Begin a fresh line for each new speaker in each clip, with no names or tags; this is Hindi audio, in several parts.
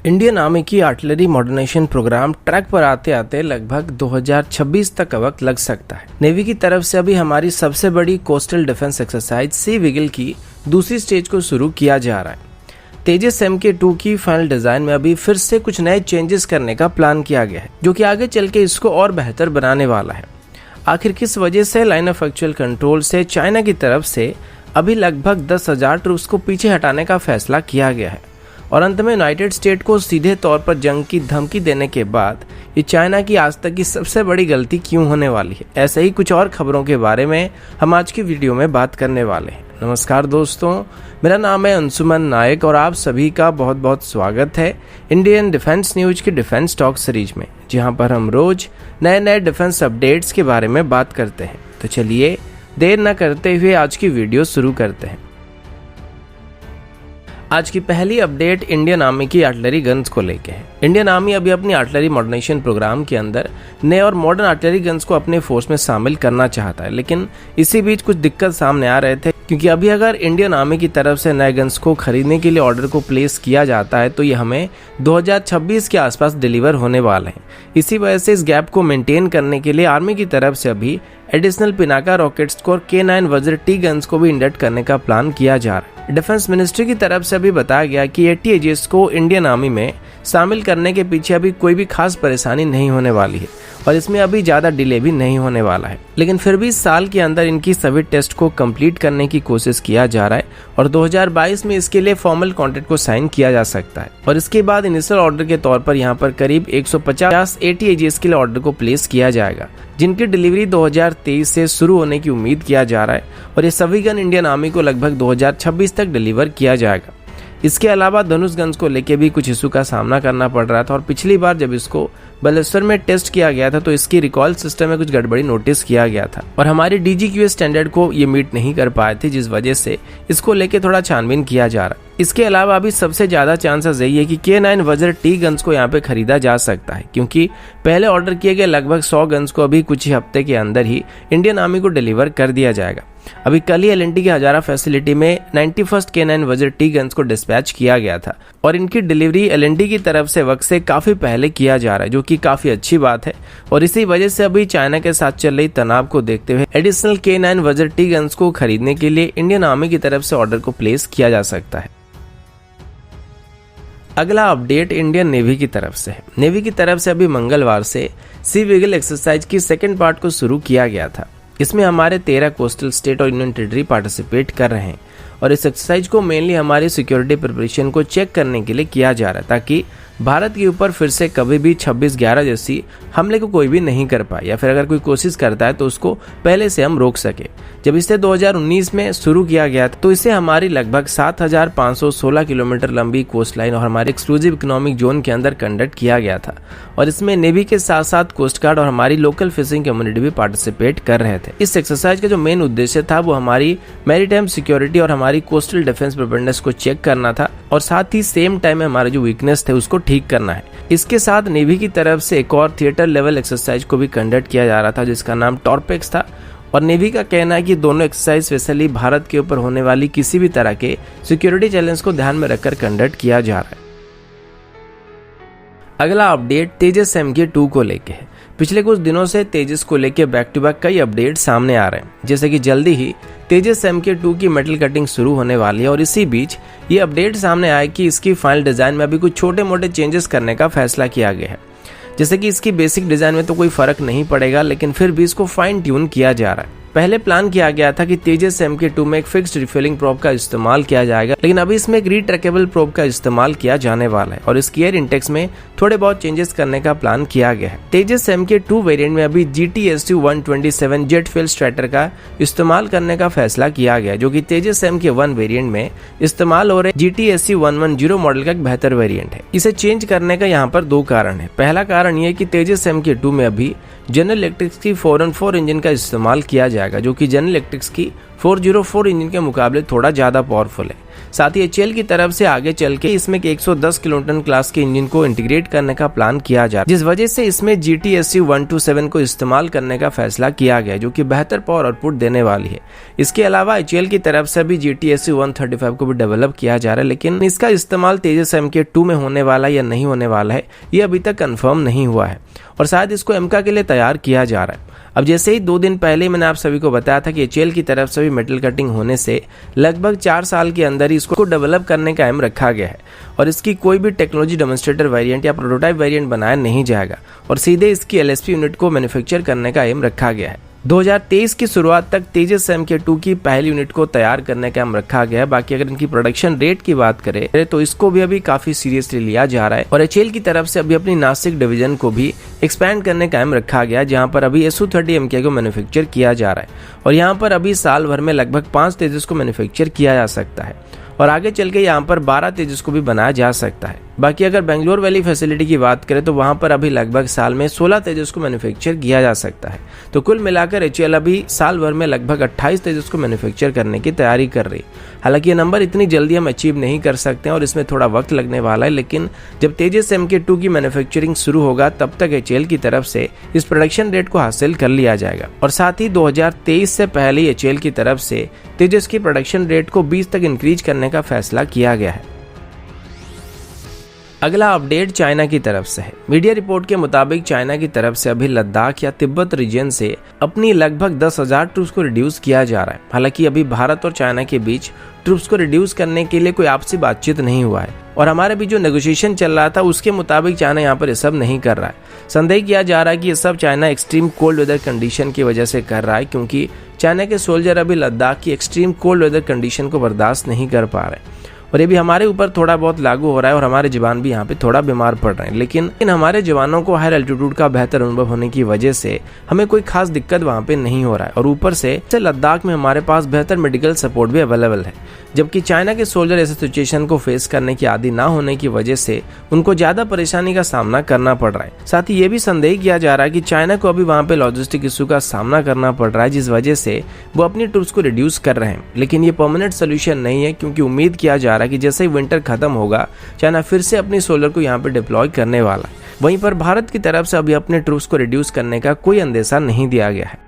इंडियन आर्मी की आर्टिलरी मॉडर्नाइजेशन प्रोग्राम ट्रैक पर आते आते लगभग 2026 तक का वक्त लग सकता है। नेवी की तरफ से अभी हमारी सबसे बड़ी coastal defence exercise C vigil की दूसरी स्टेज को शुरू किया जा रहा है। तेजस MK2 की फाइनल डिजाइन में अभी फिर से कुछ नए चेंजेस करने का प्लान किया गया है, जो कि आगे चल के इसको और बेहतर बनाने वाला है। आखिर किस वजह से लाइन ऑफ एक्चुअल कंट्रोल से चाइना की तरफ से अभी लगभग 10,000 ट्रूप्स को पीछे हटाने का फैसला किया गया है और अंत में यूनाइटेड स्टेट को सीधे तौर पर जंग की धमकी देने के बाद ये चाइना की आज तक की सबसे बड़ी गलती क्यों होने वाली है, ऐसे ही कुछ और खबरों के बारे में हम आज की वीडियो में बात करने वाले हैं। नमस्कार दोस्तों, मेरा नाम है अंशुमन नायक और आप सभी का बहुत बहुत स्वागत है इंडियन डिफेंस न्यूज की डिफेंस टॉक सीरीज में, जहां पर हम रोज नए नए डिफेंस अपडेट्स के बारे में बात करते हैं। तो चलिए देर न करते हुए आज की वीडियो शुरू करते हैं। आज की पहली अपडेट इंडियन आर्मी की आर्टिलरी गन्स को लेके है। इंडियन आर्मी अभी अपनी आर्टिलरी मॉडर्नाइजेशन प्रोग्राम के अंदर नए और मॉडर्न आर्टिलरी गन्स को अपने फोर्स में शामिल करना चाहता है, लेकिन इसी बीच कुछ दिक्कत सामने आ रहे थे, क्योंकि अभी अगर इंडियन आर्मी की तरफ से नए गन्स को खरीदने के लिए ऑर्डर को प्लेस किया जाता है तो ये हमें 2026 के आसपास डिलीवर होने वाले हैं। इसी वजह से इस गैप को मेंटेन करने के लिए आर्मी की तरफ से अभी additional Pinaka rocket score K9 वज्र T गन्स को भी इंडक्ट करने का प्लान किया जा रहा है। डिफेंस मिनिस्ट्री की तरफ से अभी बताया गया कि ATAGS को इंडियन आर्मी में शामिल करने के पीछे अभी कोई भी खास परेशानी नहीं होने वाली है और इसमें अभी ज्यादा डिले भी नहीं होने वाला है, लेकिन फिर भी इस साल के अंदर इनकी सभी टेस्ट को कंप्लीट करने की कोशिश किया जा रहा है और 2022 में इसके लिए फॉर्मल कॉन्ट्रैक्ट को साइन किया जा सकता है। और इसके बाद इनिशियल ऑर्डर के तौर पर यहाँ पर करीब 150 ATAGS के लिए ऑर्डर को प्लेस किया जाएगा, जिनकी डिलीवरी 2023 से शुरू होने की उम्मीद किया जा रहा है और ये सभी गन इंडियन आर्मी को लगभग 2026 तक डिलीवर किया जाएगा। इसके अलावा धनुष गन्स को लेके भी कुछ इशू का सामना करना पड़ रहा था और पिछली बार जब इसको बालेश्वर में टेस्ट किया गया था तो इसकी रिकॉल सिस्टम में कुछ गड़बड़ी नोटिस किया गया था और हमारी DGQA स्टैंडर्ड को ये मीट नहीं कर पाए थे, जिस वजह से इसको लेके थोड़ा छानबीन किया जा रहा है। इसके अलावा अभी सबसे ज्यादा चांसेस यही है कि K9 वज्र T गन्स को यहाँ पे खरीदा जा सकता है, क्योंकि पहले ऑर्डर किए गए लगभग 100 गन्स को अभी कुछ ही हफ्ते के अंदर ही इंडियन आर्मी को डिलीवर कर दिया जाएगा। अभी कल ही LNT की हजारा फैसिलिटी में 91st K9 वज्र T गन्स को डिस्पैच किया गया था और इनकी डिलीवरी LNT की तरफ से वक्त से काफी पहले किया जा रहा है, जो कि काफी अच्छी बात है। और इसी वजह से अभी चाइना के साथ चल रही तनाव को देखते हुए एडिशनल K9 वज्र T गन्स को खरीदने के लिए इंडियन आर्मी की तरफ से ऑर्डर को प्लेस किया जा सकता है। अगला अपडेट इंडियन नेवी की तरफ से है। नेवी की तरफ से अभी मंगलवार से सी विजिल एक्सरसाइज की सेकेंड पार्ट को शुरू किया गया था। इसमें हमारे 13 कोस्टल स्टेट और यूनियन टेरिटरी पार्टिसिपेट कर रहे हैं और इस एक्सरसाइज को मेनली हमारी सिक्योरिटी प्रिपरेशन को चेक करने के लिए किया जा रहा है, ताकि भारत के ऊपर फिर से कभी भी 26/11 जैसी हमले को कोई भी नहीं कर पाए, या फिर अगर कोई कोशिश करता है तो उसको पहले से हम रोक सके। जब इसे 2019 में शुरू किया गया तो इसे हमारी लगभग 7,516 किलोमीटर लंबी कोस्ट लाइन और हमारे एक्सक्लूसिव इकोनॉमिक जोन के अंदर कंडक्ट किया गया था और इसमें नेवी के साथ साथ कोस्ट गार्ड और हमारी लोकल फिशिंग कम्युनिटी भी पार्टिसिपेट कर रहे थे। इस एक्सरसाइज का जो मेन उद्देश्य था वो हमारी मैरीटाइम सिक्योरिटी और हमारी कोस्टल डिफेंस प्रिपेयर्डनेस को चेक करना था और साथ ही सेम टाइम में हमारे जो वीकनेस थे उसको ठीक करना है। इसके साथ नेवी की तरफ से एक और थिएटर लेवल एक्सरसाइज को भी कंडक्ट किया जा रहा था, जिसका नाम टॉर्पेक्स था और नेवी का कहना है कि दोनों एक्सरसाइज स्पेशली भारत के ऊपर होने वाली किसी भी तरह के सिक्योरिटी चैलेंज को ध्यान में रखकर कंडक्ट किया जा रहा है। अगला अपडेट तेजस MK2 को लेके है। पिछले कुछ दिनों से तेजस को लेके बैक टू बैक कई अपडेट सामने आ रहे हैं, जैसे कि जल्दी ही तेजस MK2 की मेटल कटिंग शुरू होने वाली है और इसी बीच ये अपडेट सामने आया कि इसकी फाइनल डिजाइन में अभी कुछ छोटे मोटे चेंजेस करने का फैसला किया गया है। जैसे कि इसकी बेसिक डिजाइन में तो कोई फर्क नहीं पड़ेगा, लेकिन फिर भी इसको फाइन ट्यून किया जा रहा है। पहले प्लान किया गया था कि तेजस MK2 में एक फिक्स्ड रिफिलिंग प्रोब का इस्तेमाल किया जाएगा, लेकिन अभी इसमें एक रीट्रैकेबल प्रोब का इस्तेमाल किया जाने वाला है और इसकी एयर इंटेक्स में थोड़े बहुत चेंजेस करने का प्लान किया गया है। तेजस MK2 वेरिएंट में अभी GTSU-127 जेट फ्यूल स्ट्राइटर का इस्तेमाल करने का फैसला किया गया, जो कि तेजस MK1 वेरिएंट में इस्तेमाल हो रहे GTSU-110 मॉडल का एक बेहतर वेरिएंट है। इसे चेंज करने का यहाँ पर दो कारण है। पहला कारण ये कि तेजस MK2 में अभी जनरल इलेक्ट्रिक्स की 414 इंजन का इस्तेमाल किया जाएगा, जो कि जनरल इलेक्ट्रिक्स की 404 इंजन के मुकाबले थोड़ा ज़्यादा पावरफुल है। साथ ही HAL की तरफ से आगे चल के इसमें 110 किलोटन क्लास के इंजन को इंटीग्रेट करने का प्लान किया जा रहा है, जिस वजह से इसमें GTSU 127 को इस्तेमाल करने का फैसला किया गया, जो कि बेहतर पावर आउटपुट देने वाली है। इसके अलावा HAL की तरफ से भी GTSU 135 को भी डेवलप किया जा रहा है, लेकिन इसका इस्तेमाल तेजस MK2 में होने वाला या नहीं होने वाला है ये अभी तक कंफर्म नहीं हुआ है और शायद इसको एमका के लिए तैयार किया जा रहा है। अब जैसे ही 2 दिन पहले मैंने आप सभी को बताया था कि HAL की तरफ से भी मेटल कटिंग होने से लगभग 4 साल के अंदर ही इसको डेवलप करने का एम रखा गया है और इसकी कोई भी टेक्नोलॉजी डेमोन्स्ट्रेटर वेरिएंट या प्रोटोटाइप वेरिएंट बनाया नहीं जाएगा और सीधे इसकी LSP यूनिट को मैन्युफैक्चर करने का एम रखा गया है। 2023 की शुरुआत तक तेजस MK2 की पहली यूनिट को तैयार करने का एम रखा गया है। बाकी अगर इनकी प्रोडक्शन रेट की बात करें तो इसको भी अभी काफी सीरियसली लिया जा रहा है और HAL की तरफ से अभी अपनी नासिक डिवीजन को भी एक्सपैंड करने का एम रखा गया, जहां पर अभी SU-30 MK को मैन्युफैक्चर किया जा रहा है और यहां पर अभी साल भर में लगभग 5 तेजस को मैन्युफैक्चर किया जा सकता है और आगे चल के यहाँ पर 12 तेजस को भी बनाया जा सकता है। बाकी अगर बेंगलोर वैली फैसिलिटी की बात करें तो वहाँ पर अभी लगभग साल में 16 तेजस को मैन्युफैक्चर किया जा सकता है। तो कुल मिलाकर HAL अभी साल भर में लगभग 28 तेजस को मैन्युफैक्चर करने की तैयारी कर रही है। हालांकि ये नंबर इतनी जल्दी हम अचीव नहीं कर सकते हैं और इसमें थोड़ा वक्त लगने वाला है, लेकिन जब तेजस MK2 की मैन्युफैक्चरिंग शुरू होगा तब तक HAL की तरफ से इस प्रोडक्शन रेट को हासिल कर लिया जाएगा और साथ ही 2023 से पहले HAL की तरफ से तेजस की प्रोडक्शन रेट को 20 तक इंक्रीज करने का फैसला किया गया है। अगला अपडेट चाइना की तरफ से है। मीडिया रिपोर्ट के मुताबिक चाइना की तरफ से अभी लद्दाख या तिब्बत रीजन से अपनी लगभग 10,000 ट्रूप्स को रिड्यूस किया जा रहा है। हालांकि अभी भारत और चाइना के बीच ट्रूप्स को रिड्यूस करने के लिए कोई आपसी बातचीत नहीं हुआ है और हमारे भी जो नेगोशिएशन चल रहा था उसके मुताबिक चाइना यहाँ पर ये सब नहीं कर रहा है। संदेह किया जा रहा है कि ये सब China extreme cold weather condition की वजह से कर रहा है, क्योंकि चाइना के सोल्जर अभी लद्दाख की एक्सट्रीम कोल्ड वेदर कंडीशन को बर्दाश्त नहीं कर पा रहे और ये भी हमारे ऊपर थोड़ा बहुत लागू हो रहा है और हमारे जवान भी यहाँ पे थोड़ा बीमार पड़ रहे हैं। लेकिन हमारे जवानों को हायर एल्टीट्यूड का बेहतर अनुभव होने की वजह से हमें कोई खास दिक्कत वहाँ पे नहीं हो रहा है और ऊपर से लद्दाख में हमारे पास बेहतर मेडिकल सपोर्ट भी अवेलेबल है, जबकि चाइना के सोल्जर ऐसे सिचुएशन को फेस करने की आदी ना होने की वजह से उनको ज्यादा परेशानी का सामना करना पड़ रहा है। साथ ही ये भी संदेह किया जा रहा है कि चाइना को अभी वहाँ पे लॉजिस्टिक इशू का सामना करना पड़ रहा है, जिस वजह से वो अपनी ट्रूप्स को रिड्यूस कर रहे हैं। लेकिन ये परमानेंट सोल्यूशन नहीं है, क्योंकि उम्मीद किया जा रहा है कि जैसे ही विंटर खत्म होगा चाइना फिर से अपनी सोल्जर को यहाँ पे डिप्लॉय करने वाला है। वहीं पर भारत की तरफ से अभी अपने ट्रूप्स को रिड्यूस करने का कोई अंदेशा नहीं दिया गया है।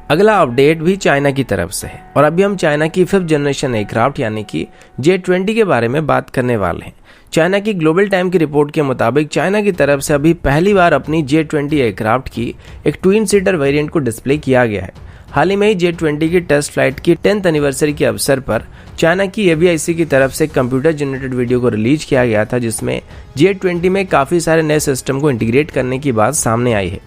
अगला अपडेट भी चाइना की तरफ से है और अभी हम चाइना की 5th जनरेशन एयरक्राफ्ट यानी कि J-20 के बारे में बात करने वाले हैं। चाइना की ग्लोबल टाइम की रिपोर्ट के मुताबिक चाइना की तरफ से अभी पहली बार अपनी J-20 एयरक्राफ्ट की एक ट्विन सीटर वेरिएंट को डिस्प्ले किया गया है। हाल ही में ही J-20 की टेस्ट फ्लाइट की 10th एनिवर्सरी के अवसर पर चाइना की AVIC की तरफ से कंप्यूटर जनरेटेड वीडियो को रिलीज किया गया था, जिसमें J-20 में काफी सारे नए सिस्टम को इंटीग्रेट करने की बात सामने आई है।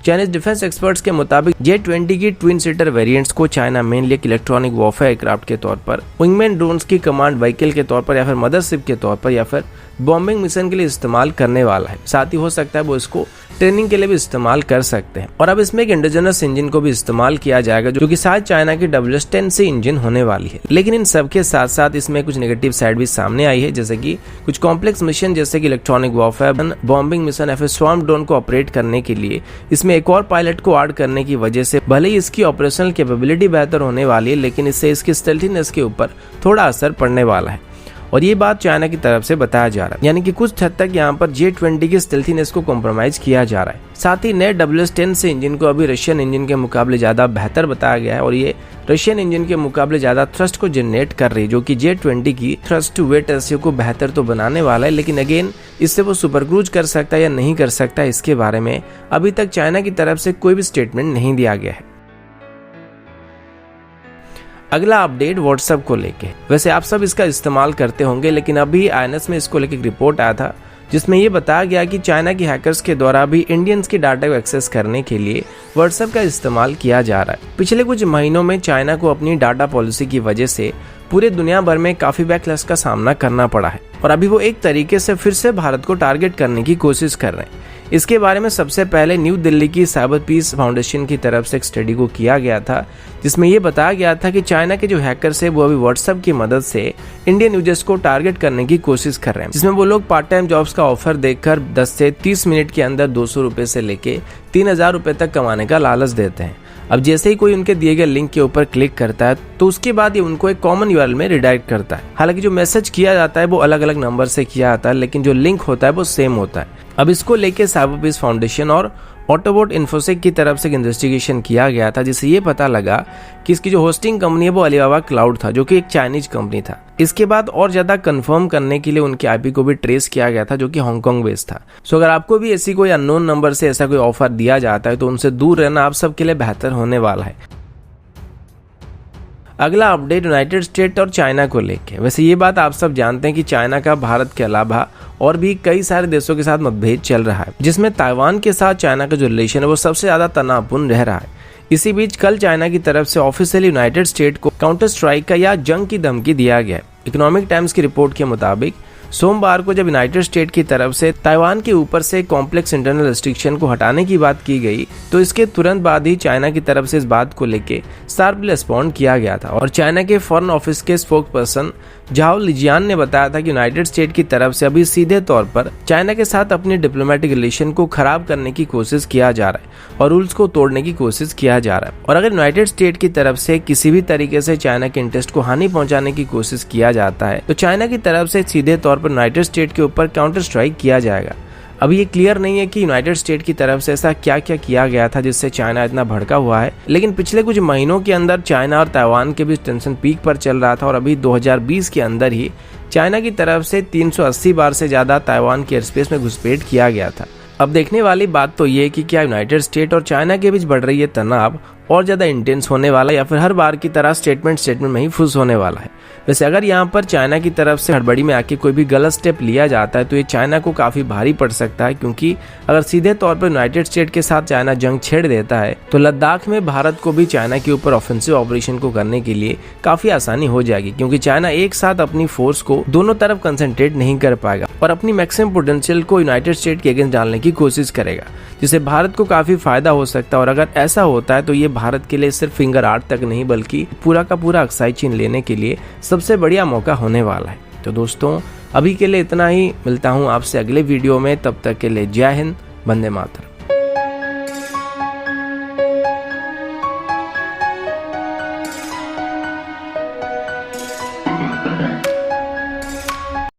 चाइनीज डिफेंस एक्सपर्ट्स के मुताबिक J-20 की ट्विन सीटर वेरिएंट्स को चाइना मेनली एक इलेक्ट्रॉनिक वॉरफेयर एयरक्राफ्ट के तौर पर, विंगमैन ड्रोन्स की कमांड व्हीकल के तौर पर या फिर मदरशिप के तौर पर या फिर बॉम्बिंग मिशन के लिए इस्तेमाल करने वाला है। साथ ही हो सकता है वो इसको ट्रेनिंग के लिए भी इस्तेमाल कर सकते हैं और अब इसमें एक इंडिजिनस इंजन को भी इस्तेमाल किया जाएगा, जो कि शायद चाइना की WS-10C इंजन होने वाली है। लेकिन इन सब के साथ साथ इसमें कुछ नेगेटिव साइड भी सामने आई है, जैसे कि कुछ कॉम्प्लेक्स मिशन जैसे कि इलेक्ट्रॉनिक वॉरफेयर, बॉम्बिंग मिशन या फिर स्वॉर्म ड्रोन को ऑपरेट करने के लिए इसमें एक और पायलट को ऐड करने की वजह से भले ही इसकी ऑपरेशनल कैपेबिलिटी बेहतर होने वाली है, लेकिन इससे इसकी स्टेल्थीनेस के ऊपर थोड़ा असर पड़ने वाला है और ये बात चाइना की तरफ से बताया जा रहा है, यानी कि कुछ हद तक यहाँ पर J-20 की स्टेल्थीनेस को कॉम्प्रोमाइज किया जा रहा है। साथ ही नए WS-10 इंजन को अभी रशियन इंजन के मुकाबले ज्यादा बेहतर बताया गया है और ये रशियन इंजन के मुकाबले ज्यादा थ्रस्ट को जनरेट कर रही है, जो कि J-20 की थ्रस्ट टू वेट रेशियो को बेहतर तो बनाने वाला है, लेकिन अगेन इससे वो सुपर क्रूज कर सकता है या नहीं कर सकता, इसके बारे में अभी तक चाइना की तरफ से कोई भी स्टेटमेंट नहीं दिया गया है। अगला अपडेट व्हाट्सएप को लेके। वैसे आप सब इसका इस्तेमाल करते होंगे, लेकिन अभी INS में इसको लेके एक रिपोर्ट आया था जिसमें ये बताया गया कि चाइना की हैकर्स के द्वारा भी इंडियंस की डाटा को एक्सेस करने के लिए व्हाट्सएप का इस्तेमाल किया जा रहा है। पिछले कुछ महीनों में चाइना को अपनी डाटा पॉलिसी की वजह से पूरे दुनिया भर में काफी बैकलैश का सामना करना पड़ा है और अभी वो एक तरीके से फिर से भारत को टारगेट करने की कोशिश कर रहे हैं। इसके बारे में सबसे पहले न्यू दिल्ली की साइबर पीस फाउंडेशन की तरफ से एक स्टडी को किया गया था, जिसमें यह बताया गया था कि चाइना के जो हैकर्स है वो अभी व्हाट्सएप की मदद से इंडियन यूजर्स को टारगेट करने की कोशिश कर रहे हैं, जिसमें वो लोग पार्ट टाइम जॉब्स का ऑफर देकर 10 से 30 मिनट के अंदर 200 रुपए से लेके 3000 रुपए तक कमाने का लालच देते हैं। अब जैसे ही कोई उनके दिए गए लिंक के ऊपर क्लिक करता है तो उसके बाद ये उनको एक कॉमन यूआरएल में रिडायरेक्ट करता है। हालांकि जो मैसेज किया जाता है वो अलग अलग नंबर से किया जाता है, लेकिन जो लिंक होता है वो सेम होता है। अब इसको लेके साइबरपीस फाउंडेशन और ऑटोबोट इन्फोसेक की तरफ से इन्वेस्टिगेशन किया गया था, जिससे ये पता लगा कि इसकी जो होस्टिंग कंपनी है वो अलीबाबा क्लाउड था, जो कि एक चाइनीज कंपनी था। इसके बाद और ज्यादा कंफर्म करने के लिए उनके आईपी को भी ट्रेस किया गया था, जो कि हांगकांग बेस्ड था। सो अगर आपको भी ऐसी कोई अननोन नंबर से ऐसा कोई ऑफर दिया जाता है तो उनसे दूर रहना आप सबके लिए बेहतर होने वाला है। अगला अपडेट यूनाइटेड स्टेट और चाइना को लेके। वैसे ये बात आप सब जानते हैं कि चाइना का भारत के अलावा और भी कई सारे देशों के साथ मतभेद चल रहा है, जिसमें ताइवान के साथ चाइना का जो रिलेशन है वो सबसे ज्यादा तनावपूर्ण रह रहा है। इसी बीच कल चाइना की तरफ से ऑफिशियली यूनाइटेड स्टेट को काउंटर स्ट्राइक का या जंग की धमकी दिया गया है। इकोनॉमिक टाइम्स की रिपोर्ट के मुताबिक सोमवार को जब यूनाइटेड स्टेट की तरफ से ताइवान के ऊपर से कॉम्प्लेक्स इंटरनल रेस्ट्रिक्शन को हटाने की बात की गई, तो इसके तुरंत बाद ही चाइना की तरफ से इस बात को लेके शार्प रिस्पॉन्ड किया गया था। और चाइना के फॉरेन ऑफिस के स्पोक्स पर्सन झाओ लिजियान ने बताया था कि यूनाइटेड स्टेट की तरफ से अभी सीधे तौर पर चाइना के साथ अपनी डिप्लोमेटिक रिलेशन को खराब करने की कोशिश किया जा रहा है और रूल्स को तोड़ने की कोशिश किया जा रहा है। और अगर यूनाइटेड स्टेट की तरफ से किसी भी तरीके से चाइना के इंटरेस्ट को हानि पहुंचाने की कोशिश किया जाता है तो चाइना की तरफ से सीधे तौर पर यूनाइटेड स्टेट के ऊपर काउंटर स्ट्राइक किया जाएगा। अभी ये क्लियर नहीं है कि यूनाइटेड स्टेट की तरफ से ऐसा क्या क्या किया गया था जिससे चाइना इतना भड़का हुआ है, लेकिन पिछले कुछ महीनों के अंदर चाइना और ताइवान के बीच टेंशन पीक पर चल रहा था और अभी 2020 के अंदर ही चाइना की तरफ से 380 बार से ज्यादा ताइवान के एयरस्पेस में घुसपैठ किया गया था। अब देखने वाली बात तो ये कि क्या यूनाइटेड स्टेट और चाइना के बीच बढ़ रही है तनाव और ज्यादा इंटेंस होने वाला है या फिर हर बार की तरह स्टेटमेंट में ही फुस होने वाला है। वैसे अगर यहाँ पर चाइना की तरफ से हड़बड़ी में आके कोई भी गलत स्टेप लिया जाता है तो ये चाइना को काफी भारी पड़ सकता है, क्योंकि अगर सीधे तौर पर यूनाइटेड स्टेट के साथ चाइना जंग छेड़ देता है तो लद्दाख में भारत को भी चाइना के ऊपर ऑफेंसिव ऑपरेशन को करने के लिए काफी आसानी हो जाएगी, क्योंकि चाइना एक साथ अपनी फोर्स को दोनों तरफ कंसंट्रेट नहीं कर पाएगा और अपनी मैक्सिमम पोटेंशियल को यूनाइटेड स्टेट के अगेंस्ट डालने की कोशिश करेगा, जिससे भारत को काफी फायदा हो सकता है। और अगर ऐसा होता है तो ये भारत के लिए सिर्फ फिंगर आर्ट तक नहीं बल्कि पूरा का पूरा अक्साई चीन लेने के लिए सबसे बढ़िया मौका होने वाला है। तो दोस्तों अभी के लिए इतना ही, मिलता हूँ आपसे अगले वीडियो में, तब तक के लिए जय हिंद, वंदे मातरम।